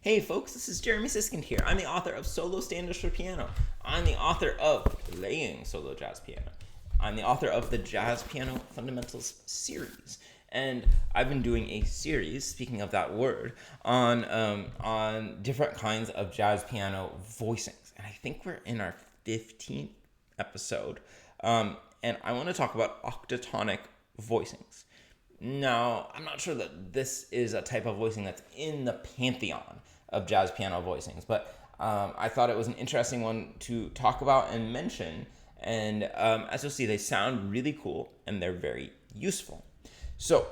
Hey folks, this is Jeremy Siskind here. I'm the author of Solo Standards for Piano. I'm the author of Playing Solo Jazz Piano. I'm the author of the Jazz Piano Fundamentals series. And I've been doing a series, speaking of that word, on different kinds of jazz piano voicings. And I think we're in our 15th episode. And I want to talk about octatonic voicings. Now, I'm not sure that this is a type of voicing that's in the pantheon of jazz piano voicings, but I thought it was an interesting one to talk about and mention. And as you'll see, they sound really cool and they're very useful. So,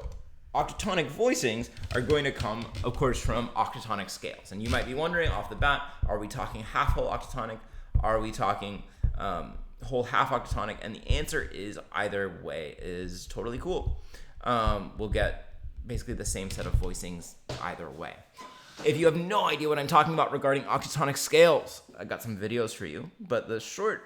octatonic voicings are going to come, of course, from octatonic scales. And you might be wondering off the bat, are we talking half whole octatonic? Are we talking whole half octatonic? And the answer is either way is totally cool. We'll get basically the same set of voicings either way. If you have no idea what I'm talking about regarding octatonic scales, I got some videos for you. But the short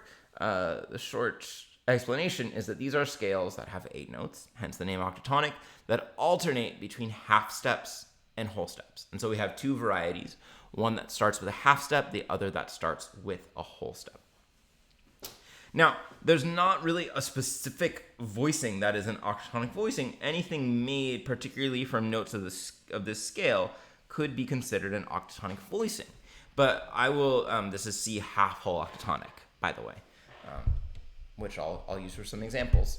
explanation is that these are scales that have 8 notes, hence the name octatonic, that alternate between half steps and whole steps. And so we have 2 varieties, one that starts with a half step, the other that starts with a whole step. Now, there's not really a specific voicing that is an octatonic voicing. Anything made particularly from notes of this scale could be considered an octatonic voicing. But I will, this is C half whole octatonic, by the way, which I'll use for some examples.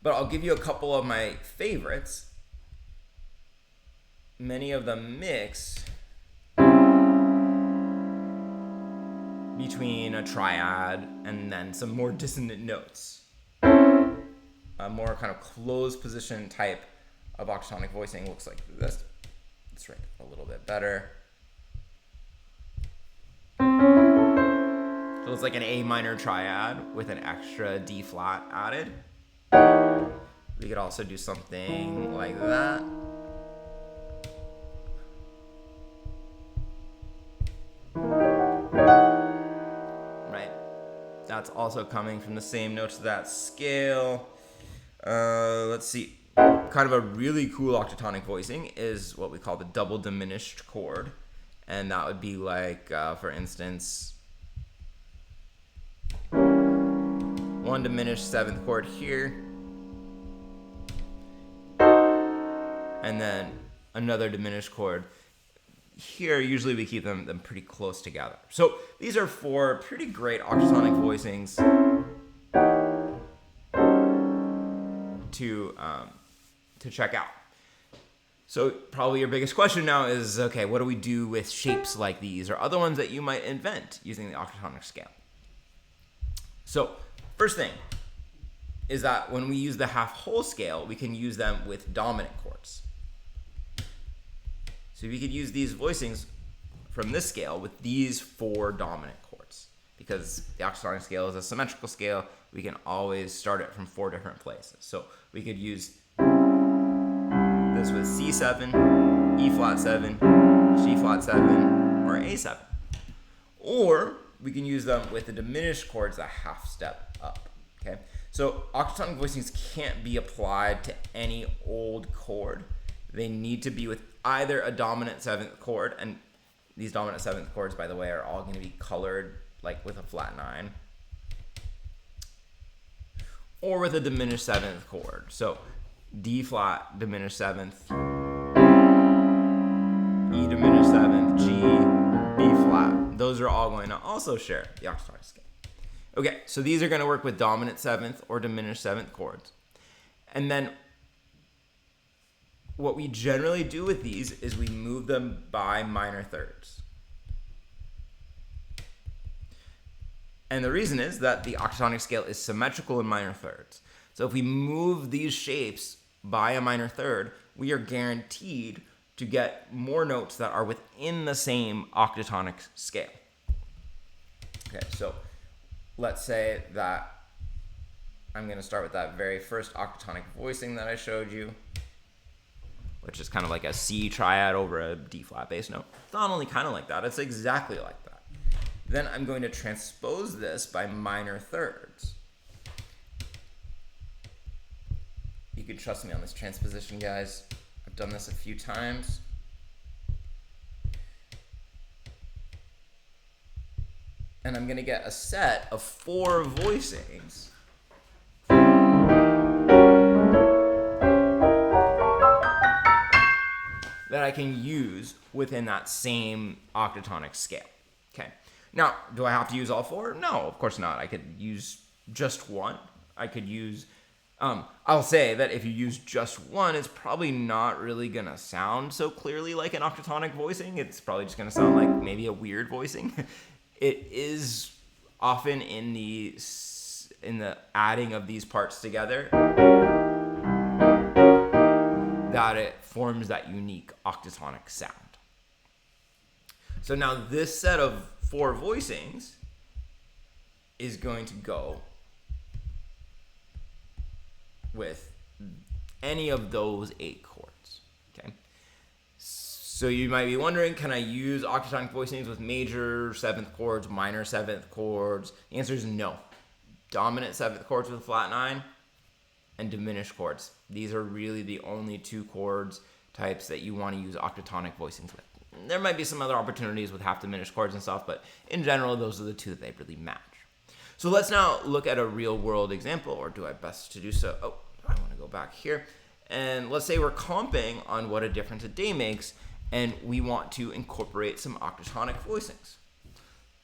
But I'll give you a couple of my favorites. Many of them mix between a triad and then some more dissonant notes. A more kind of closed position type of octatonic voicing looks like this. Let's write a little bit better. So it's like an A minor triad with an extra D flat added. We could also do something like that. That's also coming from the same notes of that scale. Let's see. Kind of a really cool octatonic voicing is what we call the double diminished chord. And that would be like, for instance, 1 diminished 7th chord here. And then another diminished chord here. Usually we keep them pretty close together. So these are 4 pretty great octatonic voicings to check out. So probably your biggest question now is, okay, what do we do with shapes like these or other ones that you might invent using the octatonic scale? So first thing is that when we use the half whole scale, we can use them with dominant chords. So we could use these voicings from this scale with these 4 dominant chords. Because the octatonic scale is a symmetrical scale, we can always start it from 4 different places. So we could use this with C7, E flat 7, G flat 7, or A7. Or we can use them with the diminished chords a half step up. Okay? So octatonic voicings can't be applied to any old chord. They need to be with either a dominant 7th chord, and these dominant 7th chords, by the way, are all going to be colored like with a flat 9, or with a diminished 7th chord. So D flat diminished 7th, E diminished 7th, G, B flat. Those are all going to also share the octatonic scale. Okay, so these are going to work with dominant 7th or diminished 7th chords. And then what we generally do with these is we move them by minor thirds. And the reason is that the octatonic scale is symmetrical in minor thirds. So if we move these shapes by a minor third, we are guaranteed to get more notes that are within the same octatonic scale. Okay, so let's say that I'm going to start with that very first octatonic voicing that I showed you, which is kind of like a C triad over a D flat bass note. It's not only kind of like that, it's exactly like that. Then I'm going to transpose this by minor thirds. You can trust me on this transposition, guys. I've done this a few times. and I'm going to get a set of 4 voicings that I can use within that same octatonic scale. Okay. Now, do I have to use all 4? No, of course not. I could use just one. I could use, I'll say that if you use just one, it's probably not really going to sound so clearly like an octatonic voicing. It's probably just going to sound like maybe a weird voicing. It is often in the adding of these parts together that it forms that unique octatonic sound. So now this set of 4 voicings is going to go with any of those 8 chords. Okay. So you might be wondering, can I use octatonic voicings with major 7th chords, minor 7th chords? The answer is no. Dominant 7th chords with a flat 9 and diminished chords. These are really the only 2 chords types that you want to use octatonic voicings with. There might be some other opportunities with half diminished chords and stuff, but in general, those are the 2 that they really match. So let's now look at a real world example, or do I best to do so? Oh, I want to go back here. And let's say we're comping on what a difference a day makes, and we want to incorporate some octatonic voicings.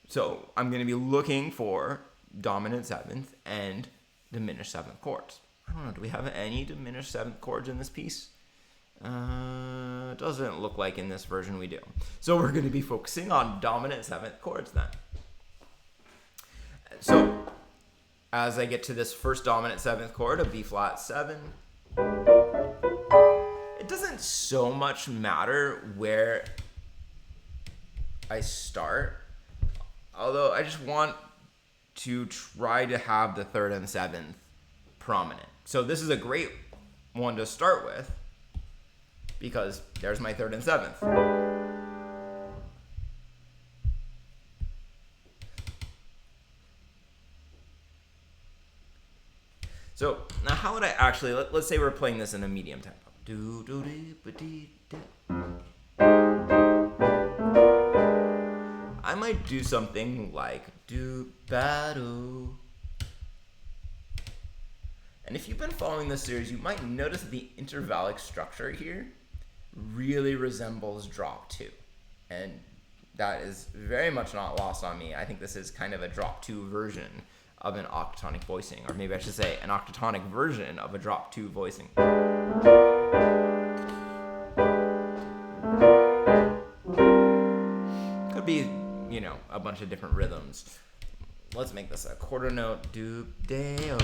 So I'm going to be looking for dominant 7th and diminished 7th chords. I don't know, do we have any diminished 7th chords in this piece? Doesn't look like in this version we do. So we're going to be focusing on dominant 7th chords then. So as I get to this first dominant 7th chord, a B flat 7, it doesn't so much matter where I start, although I just want to try to have the 3rd and 7th prominent. So this is a great one to start with because there's my 3rd and 7th. So now how would I actually, let's say we're playing this in a medium tempo. I might do something like do ba do. And if you've been following this series, you might notice that the intervallic structure here really resembles drop 2. And that is very much not lost on me. I think this is kind of a drop 2 version of an octatonic voicing, or maybe I should say an octatonic version of a drop 2 voicing. Could be, you know, a bunch of different rhythms. Let's make this a quarter note, do de o,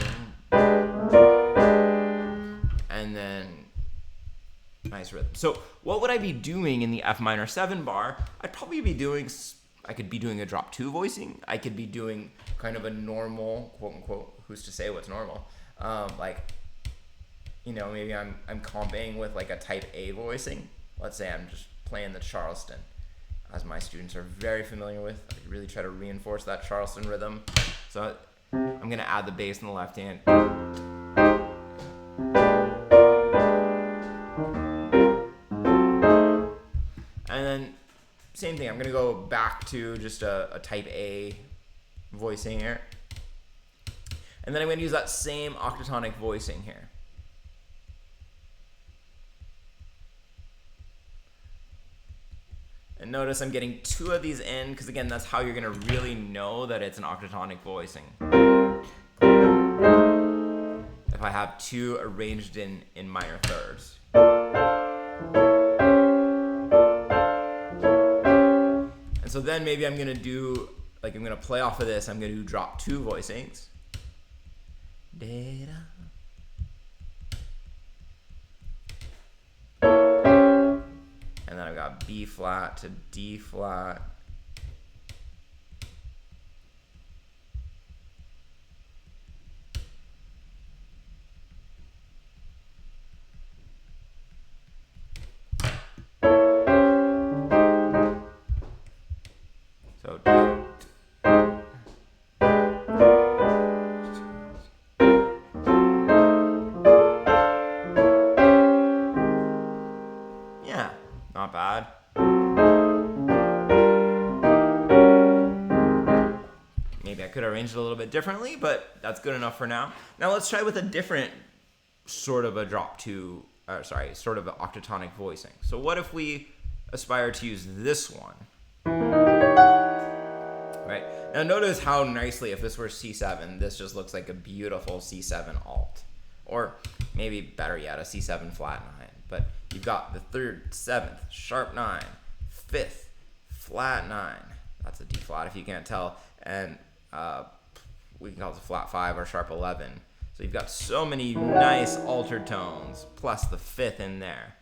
and then nice rhythm. So what would I be doing in the F minor 7 bar? I'd probably be doing, I could be doing a drop 2 voicing. I could be doing kind of a normal, quote unquote, who's to say what's normal? Like, you know, maybe I'm comping with like a type A voicing. Let's say I'm just playing the Charleston, as my students are very familiar with. I really try to reinforce that Charleston rhythm. So I'm gonna add the bass in the left hand. And then same thing, I'm gonna go back to just a type A voicing here. And then I'm gonna use that same octatonic voicing here. And notice I'm getting 2 of these in, because again, that's how you're gonna really know that it's an octatonic voicing. If I have 2 arranged in minor thirds. And so then maybe I'm gonna do, like I'm gonna play off of this, I'm gonna do drop 2 voicings. And then I've got B flat to D flat. So yeah, not bad. could arrange it a little bit differently, but that's good enough for now. Now let's try with a different sort of a sort of an octatonic voicing. So what if we aspire to use this one? Right? Now notice how nicely, if this were C7, this just looks like a beautiful C7 alt. Or maybe better yet, a C7 flat 9. But you've got the 3rd, 7th, sharp 9, 5th, flat 9. That's a D flat if you can't tell. And we can call it a flat 5 or sharp 11. So you've got so many nice altered tones, plus the 5th in there.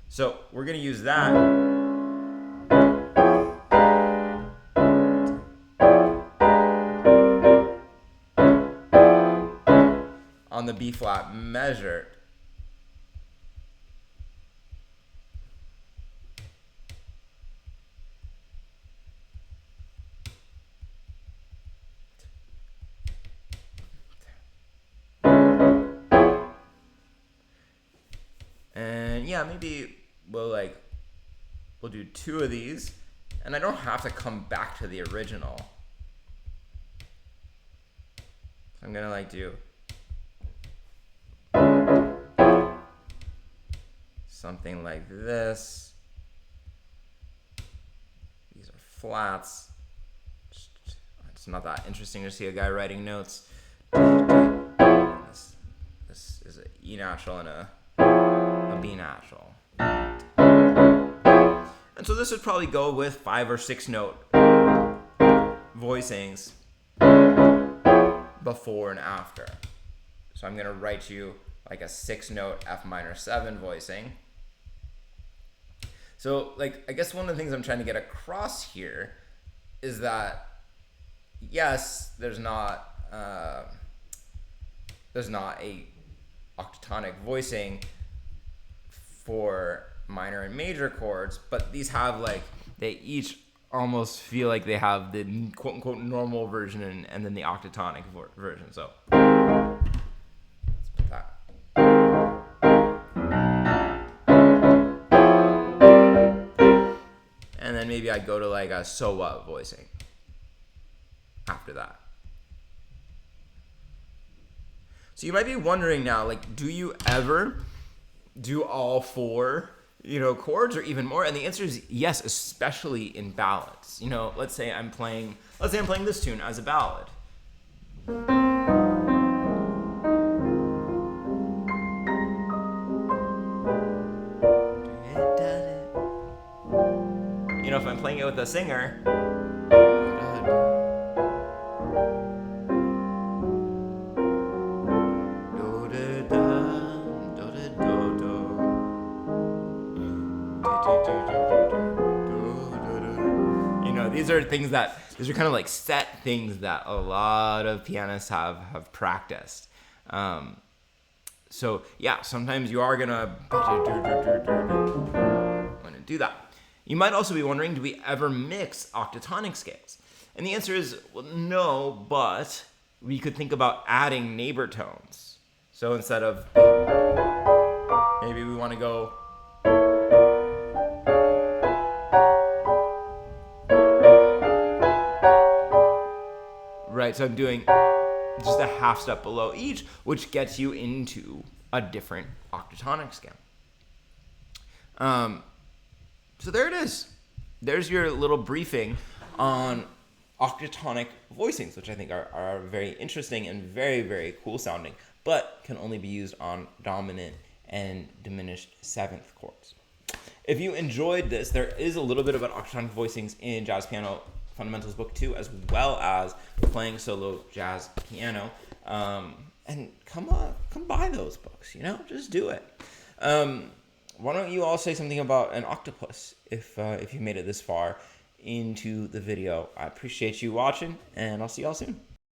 So we're going to use that on the B flat measure. And yeah, maybe we'll do 2 of these, and I don't have to come back to the original. I'm gonna do something like this. These are flats. It's not that interesting to see a guy writing notes. This is an E natural and a B natural. And so this would probably go with 5 or 6 note voicings before and after. So I'm going to write you like a 6 note F minor 7 voicing. So I guess one of the things I'm trying to get across here is that yes, there's not a octatonic voicing for minor and major chords, but these have they each almost feel like they have the quote unquote normal version and then the octatonic version. So let's put that. And then maybe I go to a so what voicing after that. So you might be wondering now, do you ever do all 4, chords or even more? And the answer is yes, especially in ballads. Let's say I'm playing this tune as a ballad. If I'm playing it with a singer, these are kind of set things that a lot of pianists have practiced. So yeah, sometimes you are gonna do that. You might also be wondering, do we ever mix octatonic scales? And the answer is, well, no, but we could think about adding neighbor tones. So instead of, maybe we want to go, right, so I'm doing just a half step below each, which gets you into a different octatonic scale. So there it is. There's your little briefing on octatonic voicings, which I think are very interesting and very, very cool sounding, but can only be used on dominant and diminished 7th chords. If you enjoyed this, there is a little bit about octatonic voicings in Jazz Piano Fundamentals Book 2, as well as playing solo jazz piano. And come buy those books, just do it. Why don't you all say something about an octopus if you made it this far into the video? I appreciate you watching, and I'll see y'all soon.